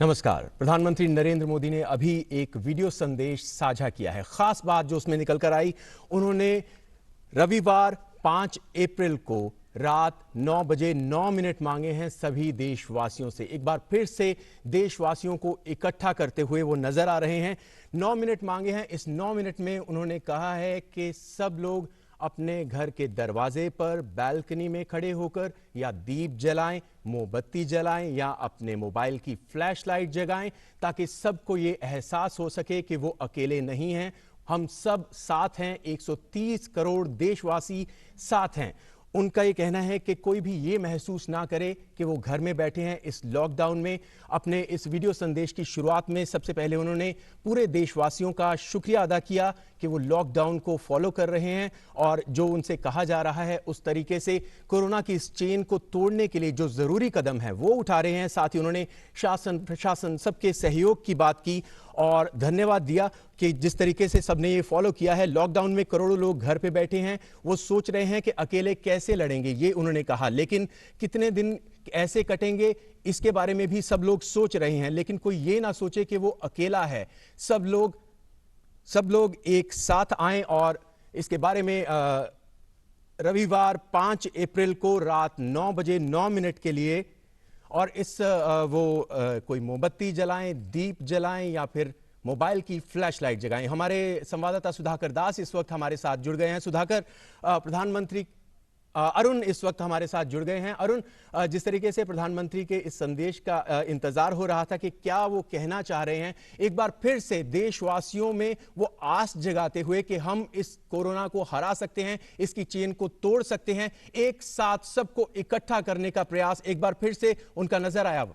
नमस्कार। प्रधानमंत्री नरेंद्र मोदी ने अभी एक वीडियो संदेश साझा किया है। खास बात जो उसमें निकल कर आई, उन्होंने रविवार 5 अप्रैल को रात 9 बजे 9 मिनट मांगे हैं सभी देशवासियों से। एक बार फिर से देशवासियों को इकट्ठा करते हुए वो नजर आ रहे हैं। 9 मिनट मांगे हैं। इस 9 मिनट में उन्होंने कहा है कि सब लोग अपने घर के दरवाजे पर, बालकनी में खड़े होकर या दीप जलाएं, मोमबत्ती जलाएं या अपने मोबाइल की फ्लैश लाइट जगाएं, ताकि सबको ये एहसास हो सके कि वो अकेले नहीं हैं। हम सब साथ हैं, 130 करोड़ देशवासी साथ हैं। उनका ये कहना है कि कोई भी ये महसूस ना करे कि वो घर में बैठे हैं इस लॉकडाउन में। अपने इस वीडियो संदेश की शुरुआत में सबसे पहले उन्होंने पूरे देशवासियों का शुक्रिया अदा किया कि वो लॉकडाउन को फॉलो कर रहे हैं और जो उनसे कहा जा रहा है उस तरीके से कोरोना की इस चेन को तोड़ने के लिए जो जरूरी कदम है वो उठा रहे हैं। साथ ही उन्होंने शासन, प्रशासन, सबके सहयोग की बात की और धन्यवाद दिया कि जिस तरीके से सबने ये फॉलो किया है। लॉकडाउन में करोड़ों लोग घर पे बैठे हैं, वो सोच रहे हैं कि अकेले कैसे लड़ेंगे, ये उन्होंने कहा। लेकिन कितने दिन ऐसे कटेंगे इसके बारे में भी सब लोग सोच रहे हैं, लेकिन कोई ये ना सोचे कि वो अकेला है। सब लोग एक साथ आएं और इसके बारे में रविवार 5 अप्रैल को रात 9 बजे 9 मिनट के लिए और कोई मोमबत्ती जलाएं, दीप जलाएं या फिर मोबाइल की फ्लैश लाइट जगाएं। हमारे संवाददाता सुधाकर दास इस वक्त हमारे साथ जुड़ गए हैं। सुधाकर, प्रधानमंत्री अरुण इस वक्त हमारे साथ जुड़ गए हैं। अरुण, जिस तरीके से प्रधानमंत्री के इस संदेश का इंतजार हो रहा था कि क्या वो कहना चाह रहे हैं, एक बार फिर से देशवासियों में वो आस जगाते हुए कि हम इस कोरोना को हरा सकते हैं, इसकी चेन को तोड़ सकते हैं, एक साथ सबको इकट्ठा करने का प्रयास एक बार फिर से उनका नजर आया।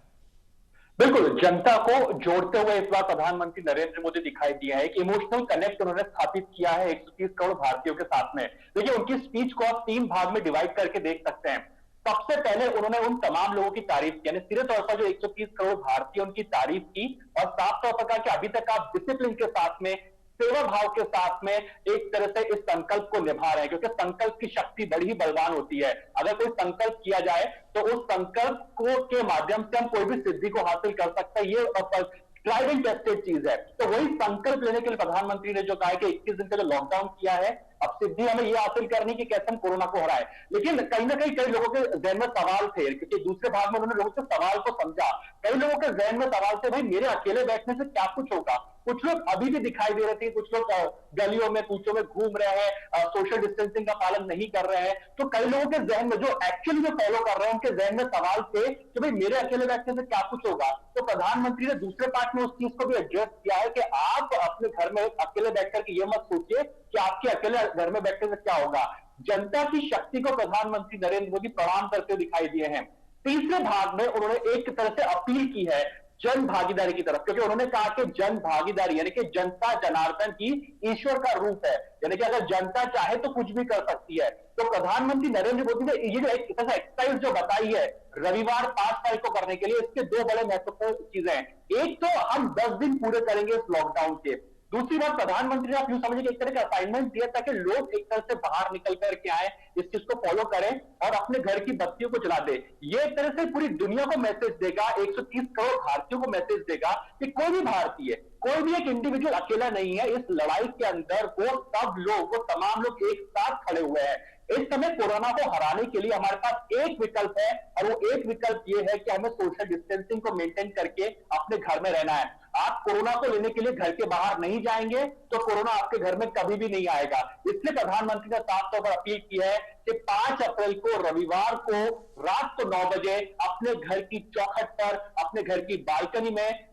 बिल्कुल, जनता को जोड़ते हुए इस बार प्रधानमंत्री नरेंद्र मोदी दिखाई दिया है कि इमोशनल कनेक्ट उन्होंने स्थापित किया है 130 करोड़ भारतीयों के साथ में। देखिए, उनकी स्पीच को आप 3 भाग में डिवाइड करके देख सकते हैं। सबसे पहले उन्होंने उन तमाम लोगों की तारीफ की, यानी सीधे तौर पर जो 130 करोड़ भारतीय उनकी तारीफ की और साफ तौर पर कहा कि अभी तक आप डिसिप्लिन के साथ में, सेवा भाव के साथ में एक तरह से इस संकल्प को निभा रहे हैं, क्योंकि संकल्प की शक्ति बड़ी ही बलवान होती है। अगर कोई संकल्प किया जाए तो उस संकल्प को के माध्यम से हम कोई भी सिद्धि को हासिल कर सकते हैं। ये ट्राइड एंड टेस्टेड चीज है। तो वही संकल्प लेने के लिए प्रधानमंत्री ने जो कहा है कि 21 दिन का जो लॉकडाउन किया है, अब सिद्धि हमें यह हासिल करनी कि कैसे हम कोरोना को हराए। लेकिन कहीं ना कहीं कई लोगों के जहन में सवाल थे, क्योंकि दूसरे भाग में उन्होंने लोगों के सवाल को समझा। कई लोगों के जहन में सवाल थे, भाई मेरे अकेले बैठने से क्या कुछ होगा। कुछ लोग अभी भी दिखाई दे रहे थे, कुछ लोग गलियों में, कूचों में घूम रहे हैं, सोशल डिस्टेंसिंग का पालन नहीं कर रहे हैं। तो कई लोगों के जहन में, जो एक्चुअली जो फॉलो कर रहे हैं, उनके जहन में सवाल थे कि भाई मेरे अकेले बैठने से क्या कुछ होगा। तो प्रधानमंत्री ने दूसरे पार्ट में उस चीज को भी एड्रेस किया है कि आप अपने घर में अकेले बैठकर के ये मत सोचिए कि आपके अकेले घर में बैठने से क्या होगा। जनता की शक्ति को प्रधानमंत्री नरेंद्र मोदी प्रणाम करते दिखाई दिए हैं। तीसरे भाग में उन्होंने एक तरह से अपील की है जन भागीदारी की तरफ, क्योंकि उन्होंने कहा कि जन भागीदारी यानी कि जनता जनार्दन ही ईश्वर का रूप है, यानी कि अगर जनता चाहे तो कुछ भी कर सकती है। तो प्रधानमंत्री नरेंद्र मोदी ने ये जो एक एक्सरसाइज जो बताई है रविवार 5 तारीख को करने के लिए, इसके 2 बड़े महत्वपूर्ण चीजें हैं। एक तो हम 10 दिन पूरे करेंगे इस लॉकडाउन के। दूसरी बात, प्रधानमंत्री ने आप यूं समझिए एक तरह का असाइनमेंट दिया ताकि लोग एक तरह से बाहर निकल करके आए, इस चीज को फॉलो करें और अपने घर की बत्तियों को जला दे। ये एक तरह से पूरी दुनिया को मैसेज देगा, 130 करोड़ भारतीयों को मैसेज देगा कि कोई भी भारतीय, कोई भी एक इंडिविजुअल अकेला नहीं है इस लड़ाई के अंदर। वो सब लोग, वो तमाम लोग एक साथ खड़े हुए हैं। इस समय कोरोना को हराने के लिए हमारे पास एक विकल्प है और वो एक विकल्प ये है कि हमें सोशल डिस्टेंसिंग को मेंटेन करके अपने घर में रहना है। आप कोरोना को लेने के लिए घर के बाहर नहीं जाएंगे तो कोरोना आपके घर में कभी भी नहीं आएगा। इसलिए प्रधानमंत्री ने साफ तौर पर अपील की है कि 5 अप्रैल को रविवार को रात को 9 बजे अपने घर की चौखट पर, अपने घर की बालकनी में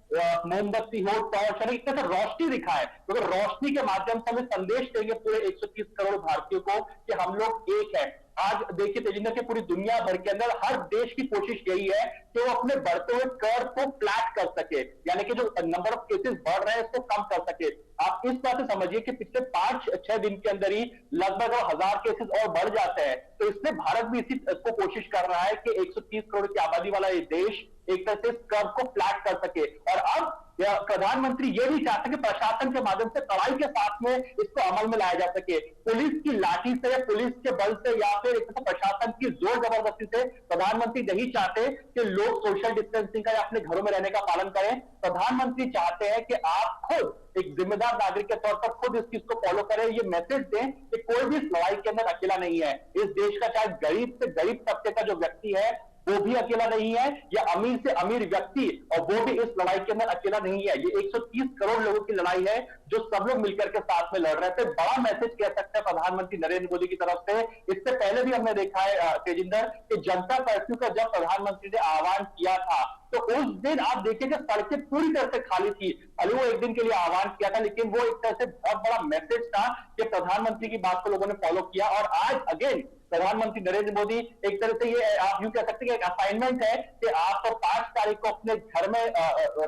मोमबत्ती हो, टॉर्च, यानी एक तरह से रोशनी दिखाएं, क्योंकि तो रोशनी के माध्यम से हमें संदेश देंगे पूरे 130 करोड़ भारतीयों को कि हम लोग एक हैं। आज देखिए तेजिंदर के पूरी दुनिया भर के अंदर हर देश की कोशिश यही है कि वो अपने बढ़ते हुए कर्व को फ्लैट कर सके, यानी कि जो नंबर ऑफ केसेस बढ़ रहे हैं इसको कम कर सके। आप इस बात से समझिए कि पिछले 5-6 दिन के अंदर ही लगभग 1000 केसेस और बढ़ जाते हैं। तो इसलिए भारत भी इसी को कोशिश कर रहा है कि 130 करोड़ की आबादी वाला ये देश एक तरह से इस कर्व को फ्लैट कर सके। और अब प्रधानमंत्री ये नहीं चाहते कि प्रशासन के माध्यम से कड़ाई के साथ में इसको अमल में लाया जा सके। पुलिस की लाठी से, पुलिस के बल से या फिर प्रशासन की जोर जबरदस्ती से प्रधानमंत्री नहीं चाहते कि लोग सोशल डिस्टेंसिंग का या अपने घरों में रहने का पालन करें। प्रधानमंत्री चाहते हैं कि आप खुद एक जिम्मेदार नागरिक के तौर पर खुद इस चीज को फॉलो करें, ये मैसेज दें कि कोई भी इस लड़ाई के अंदर अकेला नहीं है। इस देश का चाहे गरीब से गरीब तबके का जो व्यक्ति है वो भी अकेला नहीं है, या अमीर से अमीर व्यक्ति और वो भी इस लड़ाई के अंदर अकेला नहीं है। ये 130 करोड़ लोगों की लड़ाई है जो सब लोग मिलकर के साथ में लड़ रहे थे। बड़ा मैसेज कह सकते हैं प्रधानमंत्री नरेंद्र मोदी की तरफ से। इससे पहले भी हमने देखा है तेजिंदर कि जनता कर्फ्यू का जब प्रधानमंत्री ने आह्वान किया था तो उस दिन आप देखिए सड़कें पूरी तरह से खाली थी। भले वो एक दिन के लिए आह्वान किया था, लेकिन वो एक तरह से बहुत बड़ा मैसेज था कि प्रधानमंत्री की बात को लोगों ने फॉलो किया। और आज अगेन प्रधानमंत्री नरेंद्र मोदी एक तरह से ये आप यूं कह सकते हैं एक असाइनमेंट है कि आप 5 तारीख को अपने घर में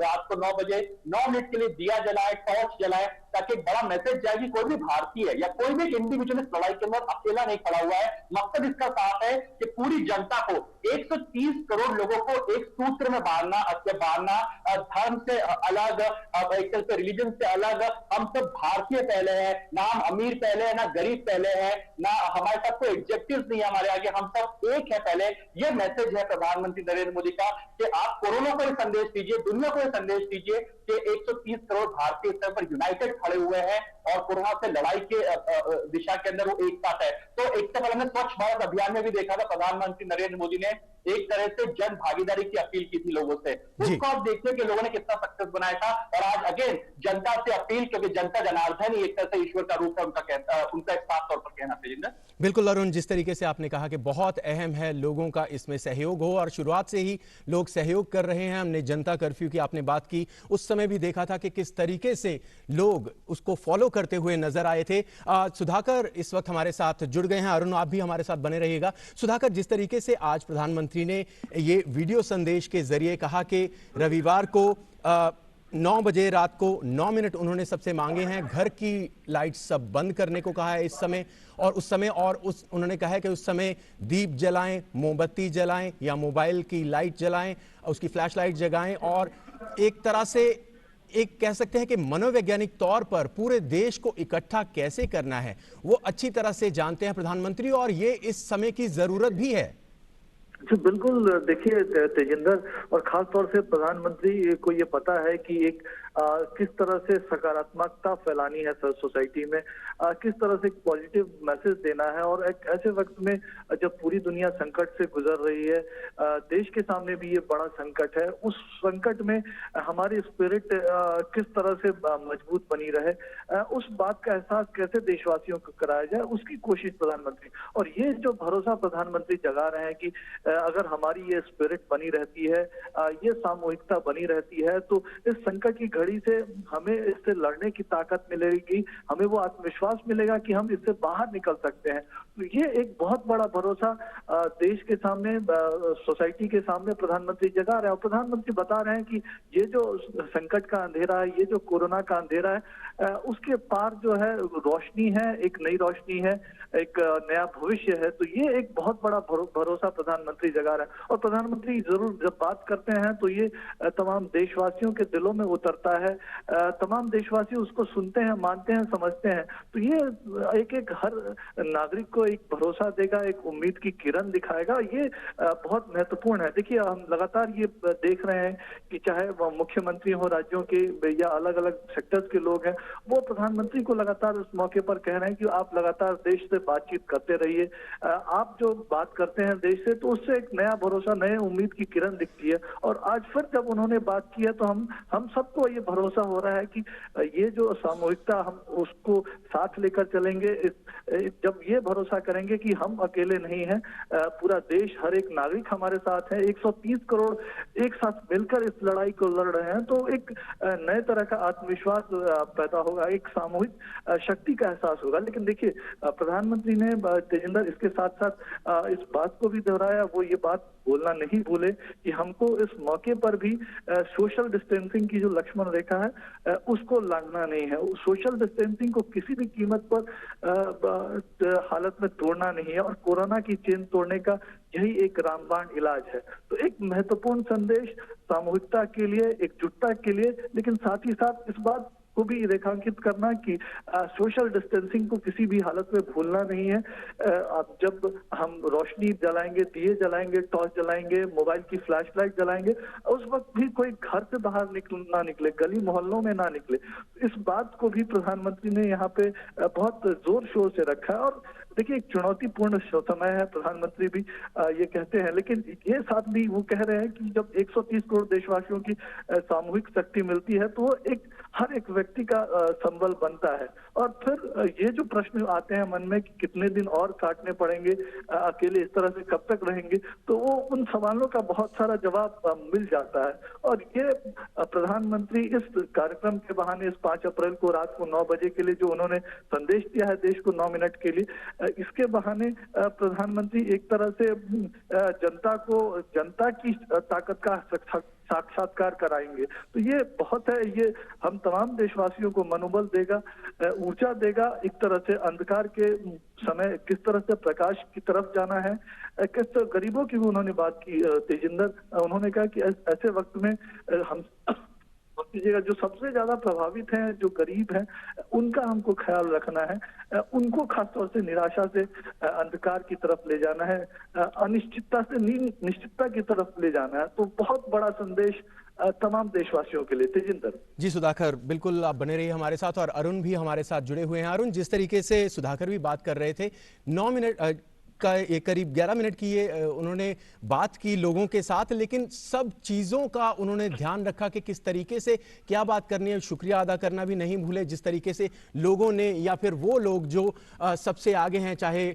रात को 9 बजे 9 मिनट के लिए दिया जलाए, टॉर्च जलाए, ताकि एक बड़ा मैसेज जाए कि कोई भी भारतीय या कोई भी इंडिविजुअल इस लड़ाई के अंदर अकेला नहीं खड़ा हुआ है। मकसद इसका साफ है कि पूरी जनता को 130 करोड़ लोगों को एक सूत्र में बांधना, धर्म से अलग, एक तरह से रिलीजन से अलग। हम सब भारतीय पहले हैं, ना हम अमीर पहले है, ना गरीब पहले है, ना हमारे साथ कोई एडजेक्टिव्स नहीं है हमारे आगे, हम सब एक है पहले। यह मैसेज है प्रधानमंत्री नरेंद्र मोदी का कि आप कोरोना को संदेश दीजिए, दुनिया को संदेश दीजिए कि 130 करोड़ भारतीय स्तर पर यूनाइटेड खड़े हुए हैं और कोरोना से लड़ाई के दिशा के अंदर वो एक साथ है। तो एक से पहले हमने स्वच्छ भारत अभियान में भी देखा था प्रधानमंत्री नरेंद्र मोदी ने एक तरह से जन भागीदारी की अपील की थी लोगों से। उसको आप देखिए कि लोगों ने कितना सक्सेस बनाया था। और आज अगेन जनता से अपील, क्योंकि जनता जनार्दन ही एक तरह से ईश्वर का रूप है, उनका एक साफ तौर पर कहना चाहिए। बिल्कुल अरुण, जिस तरीके से आपने कहा कि बहुत अहम है लोगों का इसमें सहयोग हो और शुरुआत से ही लोग सहयोग कर रहे हैं। हमने जनता कर्फ्यू की आपने बात की, उस समय भी देखा था कि किस तरीके से लोग उसको फॉलो करते हुए नजर आए थे। सुधाकर इस वक्त हमारे साथ जुड़ गए हैं। अरुण, आप भी हमारे साथ बने रहिएगा। सुधाकर, जिस तरीके से आज प्रधानमंत्री ने ये वीडियो संदेश के जरिए कहा कि रविवार को 9 बजे रात को 9 मिनट उन्होंने सबसे मांगे हैं, घर की लाइट सब बंद करने को कहा है इस समय और उस समय, और उन्होंने कहा है कि उस समय दीप जलाएं, मोमबत्ती जलाएं या मोबाइल की लाइट जलाएं, उसकी फ्लैश लाइट जगाएं। और एक तरह से एक कह सकते हैं कि मनोवैज्ञानिक तौर पर पूरे देश को इकट्ठा कैसे करना है वो अच्छी तरह से जानते हैं प्रधानमंत्री, और ये इस समय की जरूरत भी है। जी बिल्कुल, देखिए तेजिंदर, और खास तौर से प्रधानमंत्री को ये पता है कि एक किस तरह से सकारात्मकता फैलानी है सोसाइटी में, किस तरह से एक पॉजिटिव मैसेज देना है। और एक ऐसे वक्त में जब पूरी दुनिया संकट से गुजर रही है, देश के सामने भी ये बड़ा संकट है, उस संकट में हमारी स्पिरिट किस तरह से मजबूत बनी रहे, उस बात का एहसास कैसे देशवासियों को कराया जाए, उसकी कोशिश प्रधानमंत्री, और ये जो भरोसा प्रधानमंत्री जगा रहे हैं कि अगर हमारी ये स्पिरिट बनी रहती है, ये सामूहिकता बनी रहती है, तो इस संकट की घड़ी से हमें इससे लड़ने की ताकत मिलेगी, हमें वो आत्मविश्वास मिलेगा कि हम इससे बाहर निकल सकते हैं। तो ये एक बहुत बड़ा भरोसा देश के सामने, सोसाइटी के सामने प्रधानमंत्री जगा रहे हैं। और प्रधानमंत्री बता रहे हैं कि ये जो संकट का अंधेरा है, ये जो कोरोना का अंधेरा है, उसके पार जो है रोशनी है, एक नई रोशनी है, एक नया भविष्य है। तो ये एक बहुत बड़ा भरोसा प्रधानमंत्री जगा रहा है। और प्रधानमंत्री जरूर जब बात करते हैं तो ये तमाम देशवासियों के दिलों में उतरता है, तमाम देशवासी उसको सुनते हैं, मानते हैं, समझते हैं। तो ये एक हर नागरिक को एक भरोसा देगा, एक उम्मीद की किरण दिखाएगा। ये बहुत महत्वपूर्ण है। देखिए, हम लगातार ये देख रहे हैं कि चाहे वो मुख्यमंत्री हो राज्यों के या अलग अलग सेक्टर्स के लोग हैं, वो प्रधानमंत्री को लगातार उस मौके पर कह रहे हैं कि आप लगातार देश से बातचीत करते रहिए, आप जो बात करते हैं देश से, तो उससे एक नया भरोसा, नए उम्मीद की किरण दिखती है। और आज फिर जब उन्होंने बात की है तो हम सबको ये भरोसा हो रहा है कि ये जो सामूहिकता, हम उसको साथ लेकर चलेंगे। जब ये भरोसा करेंगे कि हम अकेले नहीं हैं, पूरा देश, हर एक नागरिक हमारे साथ है, 130 करोड़ एक साथ मिलकर इस लड़ाई को लड़ रहे हैं, तो एक नए तरह का आत्मविश्वास पैदा होगा, एक सामूहिक शक्ति का एहसास होगा। लेकिन देखिए, प्रधानमंत्री ने तेजिंदर इसके साथ साथ इस बात को भी दोहराया, वो ये बात बोलना नहीं भूले कि हमको इस मौके पर भी सोशल डिस्टेंसिंग की जो लक्ष्मण रेखा है उसको लांघना नहीं है। सोशल डिस्टेंसिंग को किसी भी कीमत पर हालत में तोड़ना नहीं है और कोरोना की चेन तोड़ने का यही एक रामबाण इलाज है। तो एक महत्वपूर्ण संदेश सामूहिकता के लिए, एकजुटता के लिए, लेकिन साथ ही साथ इस बात को भी रेखांकित करना कि सोशल डिस्टेंसिंग को किसी भी हालत में भूलना नहीं है। अब जब हम रोशनी जलाएंगे, दिए जलाएंगे, टॉर्च जलाएंगे, मोबाइल की फ्लैश लाइट जलाएंगे, उस वक्त भी कोई घर से बाहर ना निकले, गली मोहल्लों में ना निकले। इस बात को भी प्रधानमंत्री ने यहाँ पे बहुत जोर शोर से रखा है। और देखिए, एक चुनौतीपूर्ण समय है, प्रधानमंत्री भी ये कहते हैं, लेकिन ये साथ भी वो कह रहे हैं कि जब 130 करोड़ देशवासियों की सामूहिक शक्ति मिलती है तो वो हर एक व्यक्ति का संबल बनता है। और फिर ये जो प्रश्न आते हैं मन में कि कितने दिन और काटने पड़ेंगे, अकेले इस तरह से कब तक रहेंगे, तो वो उन सवालों का बहुत सारा जवाब मिल जाता है। और ये प्रधानमंत्री इस कार्यक्रम के बहाने, इस 5 अप्रैल को रात को 9 बजे के लिए जो उन्होंने संदेश दिया है देश को 9 मिनट के लिए, इसके बहाने प्रधानमंत्री एक तरह से जनता की ताकत का साक्षात्कार कराएंगे। तो ये बहुत है, ये हम तमाम देशवासियों को मनोबल देगा, ऊर्जा देगा, एक तरह से अंधकार के समय किस तरह से प्रकाश की तरफ जाना है। किस गरीबों की भी उन्होंने बात की, तेजिंदर, उन्होंने कहा कि ऐसे वक्त में हम कीजिएगा, जो सबसे ज्यादा प्रभावित हैं, जो गरीब हैं, उनका हमको ख्याल रखना है, उनको खासतौर से निराशा से अंधकार की तरफ ले जाना है, अनिश्चितता से निश्चितता की तरफ ले जाना है। तो बहुत बड़ा संदेश तमाम देशवासियों के लिए। तेजिंदर जी, सुधाकर, बिल्कुल आप बने रहिए हमारे साथ, और अरुण भी हमारे साथ जुड़े हुए हैं। अरुण, जिस तरीके से सुधाकर भी बात कर रहे थे, 9 मिनट का एक करीब 11 मिनट की ये उन्होंने बात की लोगों के साथ, लेकिन सब चीज़ों का उन्होंने ध्यान रखा कि किस तरीके से क्या बात करनी है। शुक्रिया अदा करना भी नहीं भूले, जिस तरीके से लोगों ने, या फिर वो लोग जो सबसे आगे हैं, चाहे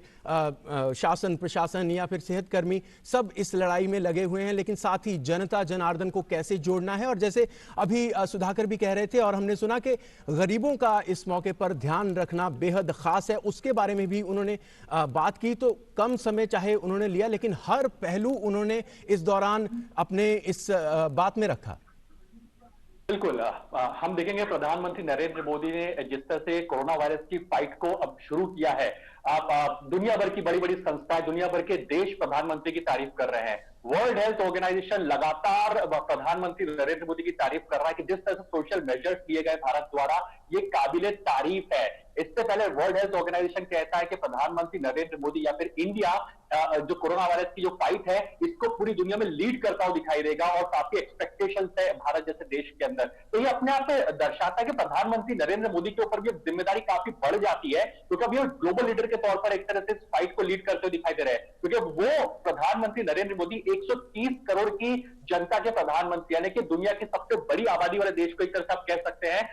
शासन प्रशासन या फिर सेहतकर्मी, सब इस लड़ाई में लगे हुए हैं, लेकिन साथ ही जनता जनार्दन को कैसे जोड़ना है। और जैसे अभी सुधाकर भी कह रहे थे और हमने सुना कि गरीबों का इस मौके पर ध्यान रखना बेहद खास है, उसके बारे में भी उन्होंने बात की। तो कम समय चाहे उन्होंने लिया, लेकिन हर पहलू उन्होंने इस दौरान अपने इस बात में रखा। बिल्कुल, हम देखेंगे प्रधानमंत्री नरेंद्र मोदी ने जिस तरह से कोरोना वायरस की फाइट को अब शुरू किया है, आप दुनिया भर की बड़ी बड़ी संस्थाएं, दुनिया भर के देश प्रधानमंत्री की तारीफ कर रहे हैं। वर्ल्ड हेल्थ ऑर्गेनाइजेशन लगातार प्रधानमंत्री नरेंद्र मोदी की तारीफ कर रहा है कि जिस तरह से सोशल मेजर्स लिए गए भारत द्वारा, ये काबिले तारीफ है। इससे पहले वर्ल्ड हेल्थ ऑर्गेनाइजेशन कहता है कि प्रधानमंत्री नरेंद्र मोदी या फिर इंडिया जो कोरोना वायरस की जो फाइट है, इसको पूरी दुनिया में लीड करता हुआ दिखाई देगा, और काफी एक्सपेक्टेशंस है भारत जैसे देश के अंदर। तो ये अपने आप में दर्शाता है कि प्रधानमंत्री नरेंद्र मोदी के ऊपर भी जिम्मेदारी काफी बढ़ जाती है, क्योंकि अब ये ग्लोबल लीडर के तौर पर एक तरह से इस फाइट को लीड करते हुए दिखाई दे रहे हैं। क्योंकि वो प्रधानमंत्री नरेंद्र मोदी 130 करोड़ की जनता के प्रधानमंत्री, यानी कि दुनिया की सबसे बड़ी आबादी वाले देश को एक तरह से आप कह सकते हैं,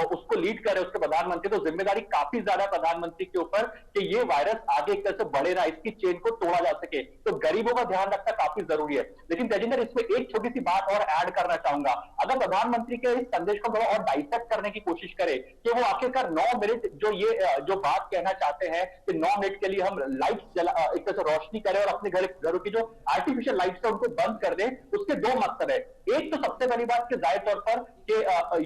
उसको लीड कर रहे हैं, उसके प्रधानमंत्री। तो जिम्मेदारी काफी ज्यादा प्रधानमंत्री के ऊपर कि ये वायरस आगे एक तरह से बढ़े ना, इसकी चेन को तोड़ा जा सके। तो गरीबों का ध्यान रखना काफी जरूरी है। लेकिन तेजिंदर, इसमें एक छोटी सी बात और ऐड करना चाहूंगा। अगर प्रधानमंत्री के इस संदेश को थोड़ा और डाइसेक्ट करने की कोशिश करें कि वो आखिरकार 9 मिनट जो बात कहना चाहते हैं कि 9 मिनट के लिए हम लाइट्स जला, एक तरह से रोशनी करें और अपने घरों की जो आर्टिफिशियल लाइट्स है उनको बंद कर दें, उसके 2 मकसद है। एक तो सबसे पहली बात कि जाहिर तौर पर कि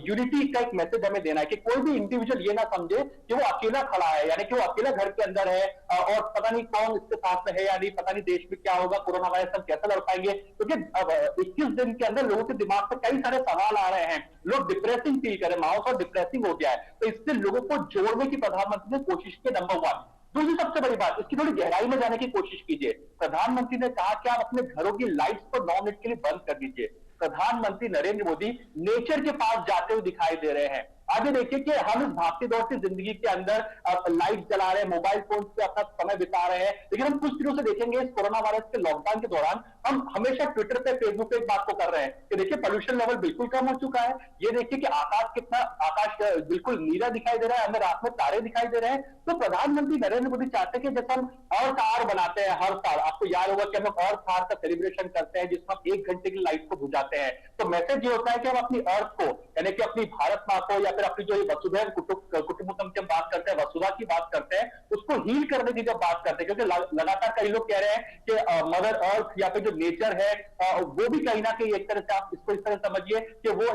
यूनिटी का एक मैसेज हमें देना है कि कोई भी इंडिविजुअल ये ना समझे कि वो अकेला खड़ा है, यानी कि वो अकेला घर के अंदर है और पता नहीं कौन इसके साथ में है या नहीं, पता नहीं देश में क्या होगा, कोरोना वायरस हम कैसे लड़ पाएंगे। क्योंकि अब 21 दिन के अंदर लोगों के दिमाग पर कई सारे सवाल आ रहे हैं, लोग डिप्रेसिंग फील कर रहे हैं, माहौल और डिप्रेसिंग हो गया है। तो इससे लोगों को जोड़ने की प्रधानमंत्री ने कोशिश की, नंबर 1। दूसरी सबसे बड़ी बात, इसकी थोड़ी गहराई में जाने की कोशिश कीजिए। प्रधानमंत्री ने कहा कि आप अपने घरों की लाइट्स को 9 मिनट के लिए बंद कर दीजिए। प्रधानमंत्री नरेंद्र मोदी नेचर के पास जाते हुए दिखाई दे रहे हैं। आगे देखिए कि हम इस भागती दौड़ती जिंदगी के अंदर लाइट जला रहे हैं, मोबाइल फोन पे अपना समय बिता रहे हैं, लेकिन हम कुछ दिनों से देखेंगे इस कोरोना वायरस के लॉकडाउन के दौरान हम हमेशा ट्विटर पे, फेसबुक पे एक बात को कर रहे हैं कि देखिए पॉल्यूशन लेवल बिल्कुल कम हो चुका है, ये देखिए कि आकाश बिल्कुल नीला दिखाई दे रहा है, हमें रात में तारे दिखाई दे रहे हैं। तो प्रधानमंत्री नरेंद्र मोदी चाहते हैं कि जैसे हम अर्थ आवर बनाते हैं हर साल, आपको याद होगा कि हम लोग अर्थ आवर का सेलिब्रेशन करते हैं जिसमें हम 1 घंटे की लाइट को बुझाते हैं। तो मैसेज ये होता है कि हम अपनी अर्थ को, यानी कि अपनी भारत माँ को, या फिर अपनी जो वसुधैव कुटुंबकम की बात करते हैं, वसुधा की बात करते हैं, उसको हील करने की जब बात करते हैं, क्योंकि लगातार कई लोग कह रहे हैं कि मदर अर्थ या फिर जो नेचर है वो भी कहीं ना कहीं एक तरह से आप इसको इस तरह समझिए कि वो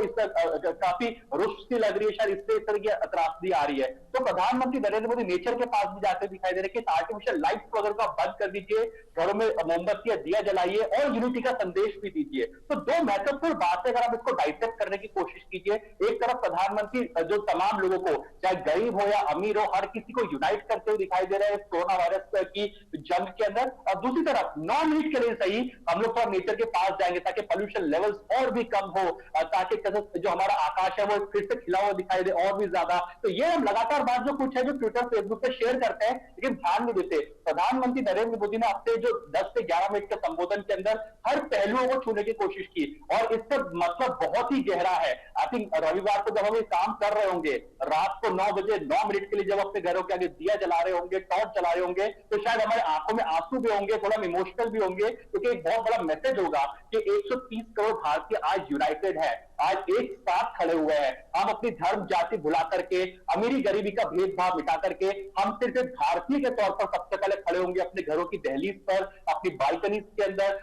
काफी रुष्ट सी लग रही है, शायद इससे इस तरह की त्रासदी आ रही है। तो प्रधानमंत्री नरेंद्र मोदी नेचर के पास भी जाते दिखाई दे रहे हैं कि आर्टिफिशियल लाइट्स को अगर आप बंद कर दीजिए, घरों में मोमबत्ती या दिया जलाइए और यूनिटी का संदेश भी दीजिए। तो दो महत्वपूर्ण बातें अगर आप इसको डाइसेक्ट करने की कोशिश कीजिए, एक तरफ प्रधानमंत्री जो तमाम लोगों को, चाहे गरीब हो या अमीर हो, हर किसी को यूनाइट करते हुए दिखाई दे रहे हैं कोरोना वायरस की जंग के अंदर, और दूसरी तरफ 9 मिनट के लिए सही हम लोग थोड़ा नेचर के पास जाएंगे ताकि पॉल्यूशन लेवल्स और भी कम हो, ताकि जो हमारा आकाश है वो फिर से खिला हुआ दिखाई दे और भी ज्यादा। तो ये हम लगातार बात जो कुछ है जो ट्विटर फेसबुक पे शेयर करते हैं लेकिन ध्यान नहीं देते। प्रधानमंत्री नरेंद्र मोदी ने अपने जो 10 से 11 मिनट के संबोधन के अंदर हर पहलुओं को छूने की कोशिश की, और इससे मतलब बहुत ही गहरा है। आई थिंक रविवार को जब हम ये काम कर रहे होंगे, रात को 9 बजे 9 मिनट के लिए जब अपने घरों के आगे दिया जला रहे होंगे, टॉर्च जला रहे होंगे, तो शायद हमारे आंखों में आंसू भी होंगे, थोड़ा इमोशनल भी होंगे, क्योंकि एक बहुत बड़ा मैसेज होगा कि 130 करोड़ भारतीय आज यूनाइटेड है, आज एक साथ खड़े हुए हैं। हम अपनी धर्म जाति भुला करके, अमीरी गरीबी का भेदभाव मिटा करके हम सिर्फ एक भारतीय के तौर पर सबसे पहले खड़े होंगे अपने घरों की दहलीज पर, अपनी बालकनीज के अंदर,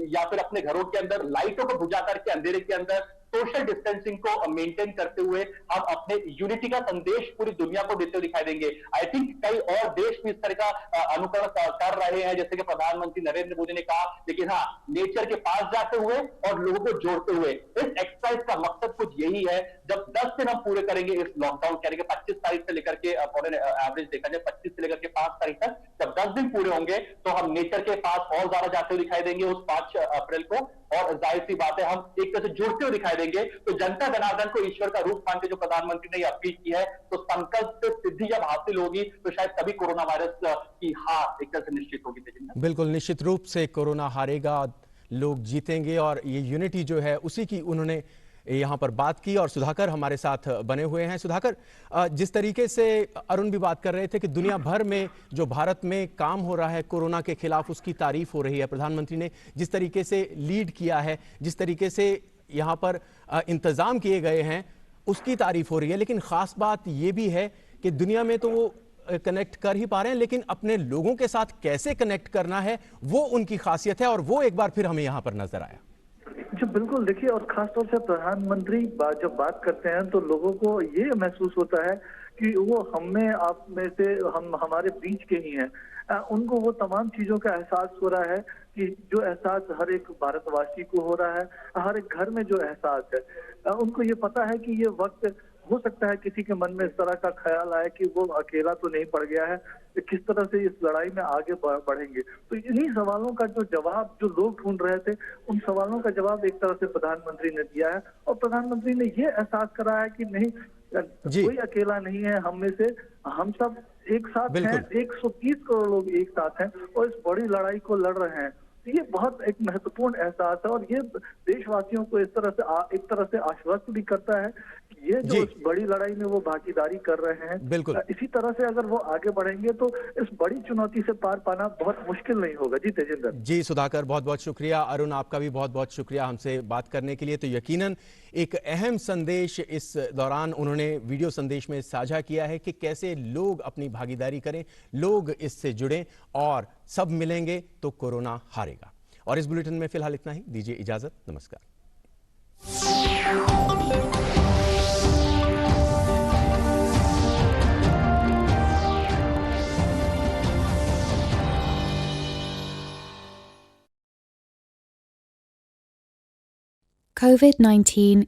या फिर अपने घरों के अंदर लाइटों को बुझा करके अंधेरे के अंदर सोशल डिस्टेंसिंग को मेंटेन करते हुए हम अपने यूनिटी का संदेश पूरी दुनिया को देते हुए दिखाई देंगे। आई थिंक कई और देश भी इस तरह का अनुकरण कर रहे हैं, जैसे कि प्रधानमंत्री नरेंद्र मोदी ने कहा, लेकिन हाँ, नेचर के पास जाते हुए और लोगों को जोड़ते हुए। इस एक्सरसाइज का मकसद कुछ यही है, जब 10 दिन हम पूरे करेंगे इस लॉकडाउन के, 25 तारीख से लेकर के एवरेज देखा जाए 25 से लेकर के 5 तारीख तक, जब 10 दिन पूरे होंगे तो हम नेचर के पास और ज्यादा जाते हुए दिखाई देंगे उस 5 अप्रैल को, और जाहिर सी बात है हम एक तरह से जुड़ते हुए दिखाई देंगे। तो जनता जनार्दन को ईश्वर का रूप मान के जो प्रधानमंत्री ने अपील की है, तो संकल्प से सिद्धि जब हासिल होगी तो शायद तभी कोरोना वायरस की हार एक तरह से निश्चित होगी। बिल्कुल निश्चित रूप से कोरोना हारेगा, लोग जीतेंगे, और ये यूनिटी जो है उसी की उन्होंने यहाँ पर बात की। और सुधाकर हमारे साथ बने हुए हैं। सुधाकर, जिस तरीके से अरुण भी बात कर रहे थे कि दुनिया भर में जो भारत में काम हो रहा है कोरोना के खिलाफ, उसकी तारीफ हो रही है। प्रधानमंत्री ने जिस तरीके से लीड किया है, जिस तरीके से यहाँ पर इंतजाम किए गए हैं, उसकी तारीफ हो रही है। लेकिन खास बात ये भी है कि दुनिया में तो वो कनेक्ट कर ही पा रहे हैं, लेकिन अपने लोगों के साथ कैसे कनेक्ट करना है वो उनकी खासियत है, और वो एक बार फिर हमें यहाँ पर नजर आया। जी बिल्कुल, देखिए, और खासतौर से प्रधानमंत्री जब बात करते हैं तो लोगों को ये महसूस होता है कि वो हम में, आप में से, हम हमारे बीच के ही हैं। उनको वो तमाम चीजों का एहसास हो रहा है कि जो एहसास हर एक भारतवासी को हो रहा है, हर एक घर में जो एहसास है, उनको ये पता है कि ये वक्त, हो सकता है किसी के मन में इस तरह का ख्याल आए कि वो अकेला तो नहीं पड़ गया है, किस तरह से इस लड़ाई में आगे बढ़ेंगे। तो इन्हीं सवालों का जो जवाब जो लोग ढूंढ रहे थे, उन सवालों का जवाब एक तरह से प्रधानमंत्री ने दिया है, और प्रधानमंत्री ने ये एहसास कराया कि नहीं, कोई अकेला नहीं है, हम में से हम सब एक साथ हैं, 130 करोड़ लोग एक साथ हैं और इस बड़ी लड़ाई को लड़ रहे हैं। ये बहुत एक महत्वपूर्ण एहसास है, और ये देशवासियों को इस तरह से एक तरह से आश्वस्त भी करता है कि ये जो इस बड़ी लड़ाई में वो भागीदारी कर रहे हैं, बिल्कुल इसी तरह से अगर वो आगे बढ़ेंगे तो इस बड़ी चुनौती से पार पाना बहुत मुश्किल नहीं होगा। जी तेजिंदर जी, सुधाकर बहुत बहुत शुक्रिया। अरुण, आपका भी बहुत बहुत शुक्रिया हमसे बात करने के लिए। तो यकीनन एक अहम संदेश इस दौरान उन्होंने वीडियो संदेश में साझा किया है कि कैसे लोग अपनी भागीदारी करें, लोग इससे जुड़ें, और सब मिलेंगे तो कोरोना हारेगा। और इस बुलेटिन में फिलहाल इतना ही। दीजिए इजाजत, नमस्कार। COVID-19